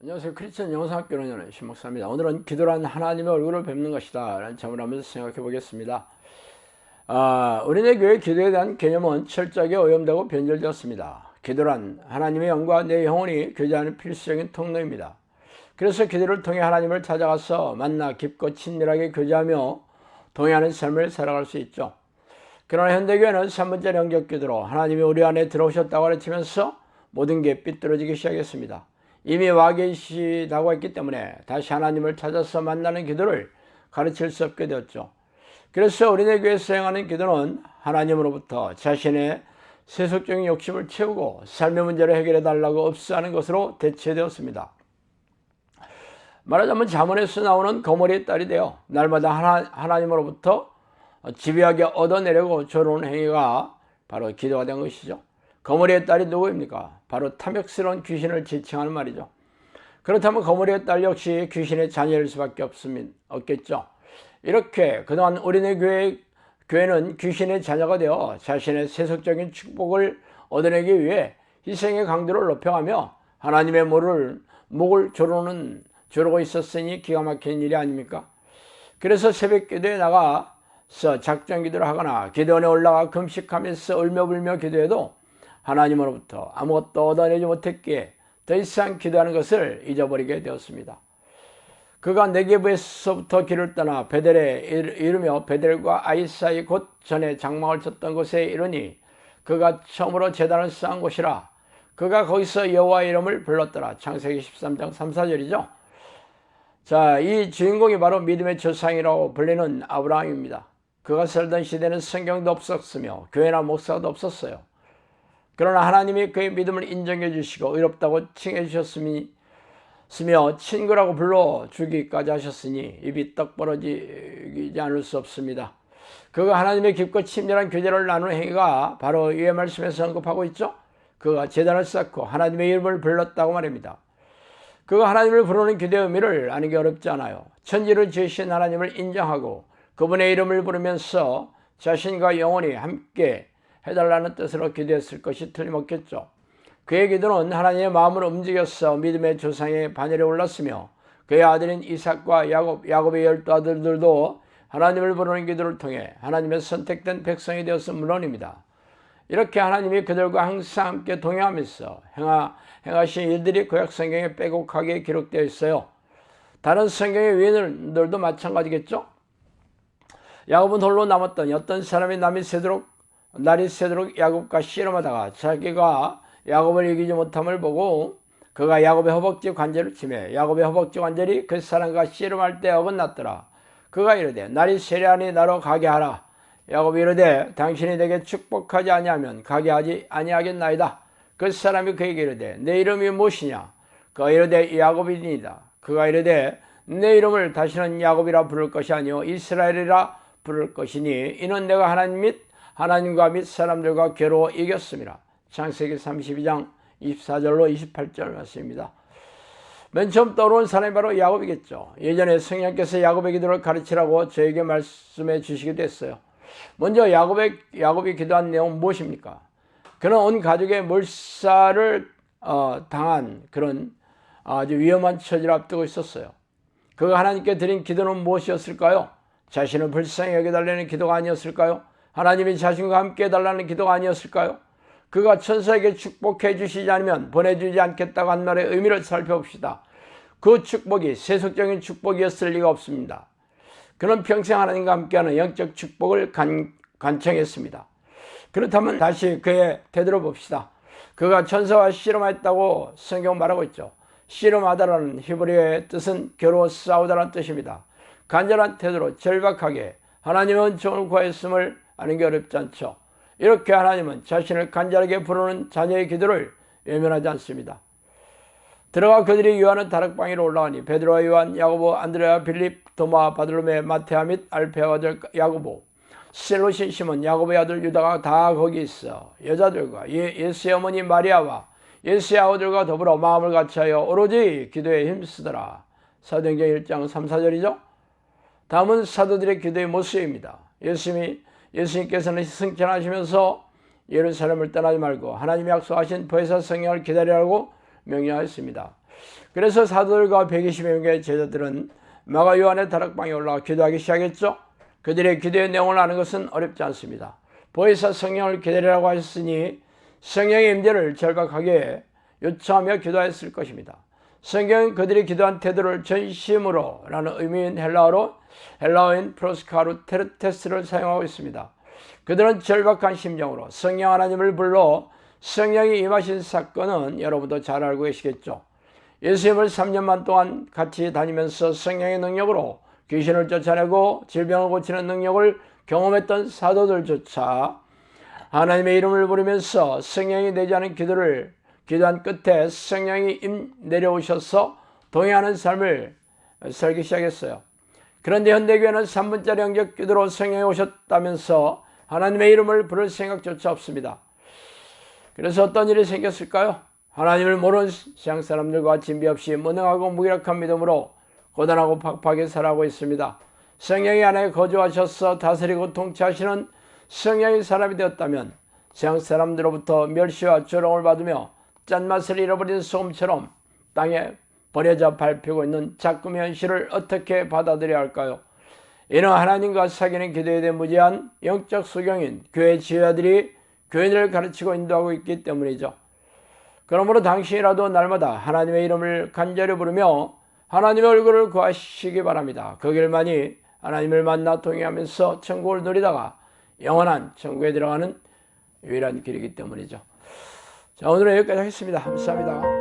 안녕하세요. 크리스천 영상학교론연의 신목사입니다. 오늘은 기도란 하나님의 얼굴을 뵙는 것이다 라는 점을 한번 생각해 보겠습니다. 우리네 교회 기도에 대한 개념은 철저하게 오염되고 변절되었습니다. 기도란 하나님의 영과 내 영혼이 교제하는 필수적인 통로입니다. 그래서 기도를 통해 하나님을 찾아가서 만나 깊고 친밀하게 교제하며 동의하는 삶을 살아갈 수 있죠. 그러나 현대교회는 3번째 영적 기도로 하나님이 우리 안에 들어오셨다고 가르치면서 모든 게 삐뚤어지기 시작했습니다. 이미 와 계시다고 했기 때문에 다시 하나님을 찾아서 만나는 기도를 가르칠 수 없게 되었죠. 그래서 우리네 교회에서 행하는 기도는 하나님으로부터 자신의 세속적인 욕심을 채우고 삶의 문제를 해결해 달라고 업수하는 것으로 대체되었습니다. 말하자면 잠언에서 나오는 거머리의 딸이 되어 날마다 하나님으로부터 집요하게 얻어내려고 조르는 행위가 바로 기도가 된 것이죠. 거머리의 딸이 누구입니까? 바로 탐욕스러운 귀신을 지칭하는 말이죠. 그렇다면 거머리의 딸 역시 귀신의 자녀일 수밖에 없겠죠. 이렇게 그동안 우리네 교회는 귀신의 자녀가 되어 자신의 세속적인 축복을 얻어내기 위해 희생의 강도를 높여가며 하나님의 목을 조르고 있었으니 기가 막힌 일이 아닙니까? 그래서 새벽 기도에 나가서 작전 기도를 하거나 기도원에 올라가 금식하면서 울며불며 기도해도 하나님으로부터 아무것도 얻어내지 못했기에 더 이상 기도하는 것을 잊어버리게 되었습니다. 그가 네게브에서부터 길을 떠나 베델에 이르며 베델과 아이 사이 곧 전에 장막을 쳤던 곳에 이르니 그가 처음으로 제단을 쌓은 곳이라. 그가 거기서 여호와의 이름을 불렀더라. 창세기 13장 3, 4절이죠. 자, 이 주인공이 바로 믿음의 조상이라고 불리는 아브라함입니다. 그가 살던 시대는 성경도 없었으며 교회나 목사도 없었어요. 그러나 하나님이 그의 믿음을 인정해 주시고 의롭다고 칭해 주셨으며 친구라고 불러주기까지 하셨으니 입이 떡 벌어지지 않을 수 없습니다. 그가 하나님의 깊고 친밀한 교제를 나누는 행위가 바로 이 말씀에서 언급하고 있죠. 그가 제단을 쌓고 하나님의 이름을 불렀다고 말입니다. 그가 하나님을 부르는 기도의 의미를 아는 게 어렵지 않아요. 천지를 지으신 하나님을 인정하고 그분의 이름을 부르면서 자신과 영혼이 함께 해달라는 뜻으로 기도했을 것이 틀림없겠죠. 그의 기도는 하나님의 마음을 움직여서 믿음의 조상의 반열에 올랐으며 그의 아들인 이삭과 야곱의 12 아들들도 하나님을 부르는 기도를 통해 하나님의 선택된 백성이 되었음 물론입니다. 이렇게 하나님이 그들과 항상 함께 동행하면서 행하신 일들이 구약 성경에 빼곡하게 기록되어 있어요. 다른 성경의 위인들도 마찬가지겠죠. 야곱은 홀로 남았더니 어떤 사람이 날이 새도록 야곱과 씨름하다가 자기가 야곱을 이기지 못함을 보고 그가 야곱의 허벅지 관절을 치매 야곱의 허벅지 관절이 그 사람과 씨름할 때 어긋났더라. 그가 이르되 날이 세려하니 나로 가게 하라. 야곱이 이르되 당신이 내게 축복하지 아니하면 가게 하지 아니하겠나이다. 그 사람이 그에게 이르되 내 이름이 무엇이냐? 그가 이르되 야곱이니이다. 그가 이르되 내 이름을 다시는 야곱이라 부를 것이 아니요 이스라엘이라 부를 것이니 이는 내가 하나님과 및 사람들과 괴로워 이겼습니다. 창세기 32장 24절로 28절 말씀입니다. 맨 처음 떠오른 사람이 바로 야곱이겠죠. 예전에 성령께서 야곱의 기도를 가르치라고 저에게 말씀해 주시기도 했어요. 먼저 야곱이 기도한 내용은 무엇입니까? 그는 온 가족의 몰살을 당한 그런 아주 위험한 처지를 앞두고 있었어요. 그가 하나님께 드린 기도는 무엇이었을까요? 자신을 불쌍히 여겨달라는 기도가 아니었을까요? 하나님이 자신과 함께 해달라는 기도가 아니었을까요? 그가 천사에게 축복해 주시지 않으면 보내주지 않겠다고 한 말의 의미를 살펴봅시다. 그 축복이 세속적인 축복이었을 리가 없습니다. 그는 평생 하나님과 함께하는 영적 축복을 간청했습니다. 그렇다면 다시 그의 태도를 봅시다. 그가 천사와 씨름했다고 성경 말하고 있죠. 씨름하다라는 히브리어의 뜻은 겨루어 싸우다라는 뜻입니다. 간절한 태도로 절박하게 하나님의 은총을 구하였음을 아는 게 어렵지 않죠. 이렇게 하나님은 자신을 간절하게 부르는 자녀의 기도를 외면하지 않습니다. 들어가 그들이 요한은 다락방 위로 올라가니 베드로와 요한, 야고보, 안드레아, 빌립, 도마, 바들로메, 마테아 및 알페와 아들 야고보, 셀롯인 시몬, 야고보의 아들 유다가 다 거기 있어 여자들과 예수의 어머니 마리아와 예수의 아우들과 더불어 마음을 같이하여 오로지 기도에 힘쓰더라. 사도행전 1장 3, 4절이죠. 다음은 사도들의 기도의 모습입니다. 예수님께서는 승천하시면서 예루살렘을 떠나지 말고 하나님이 약속하신 보혜사 성령을 기다리라고 명령하였습니다. 그래서 사도들과 120여 명의 제자들은 마가 요한의 다락방에 올라가 기도하기 시작했죠. 그들의 기도의 내용을 아는 것은 어렵지 않습니다. 보혜사 성령을 기다리라고 하셨으니 성령의 임재를 절박하게 요청하며 기도했을 것입니다. 성경은 그들이 기도한 태도를 전심으로 라는 의미인 헬라어인 프로스카루테스를 사용하고 있습니다. 그들은 절박한 심정으로 성령 하나님을 불러 성령이 임하신 사건은 여러분도 잘 알고 계시겠죠. 예수님을 3년만 동안 같이 다니면서 성령의 능력으로 귀신을 쫓아내고 질병을 고치는 능력을 경험했던 사도들조차 하나님의 이름을 부르면서 성령이 내지 않은 기도한 끝에 성령이 내려오셔서 동의하는 삶을 살기 시작했어요. 그런데 현대교회는 3분짜리 영적 기도로 성령이 오셨다면서 하나님의 이름을 부를 생각조차 없습니다. 그래서 어떤 일이 생겼을까요? 하나님을 모르는 세상 사람들과 진비 없이 무능하고 무기력한 믿음으로 고단하고 팍팍하게 살아가고 있습니다. 성령이 안에 거주하셔서 다스리고 통치하시는 성령의 사람이 되었다면 세상 사람들로부터 멸시와 조롱을 받으며 짠맛을 잃어버린 소금처럼 땅에 버려져 밟히고 있는 작금의 현실을 어떻게 받아들여야 할까요? 이는 하나님과 사귀는 기도에 대한 무제한 영적 수경인 교회 지휘자들이 교인을 가르치고 인도하고 있기 때문이죠. 그러므로 당신이라도 날마다 하나님의 이름을 간절히 부르며 하나님의 얼굴을 구하시기 바랍니다. 그 길만이 하나님을 만나 동행하면서 천국을 누리다가 영원한 천국에 들어가는 유일한 길이기 때문이죠. 자, 오늘은 여기까지 하겠습니다. 감사합니다.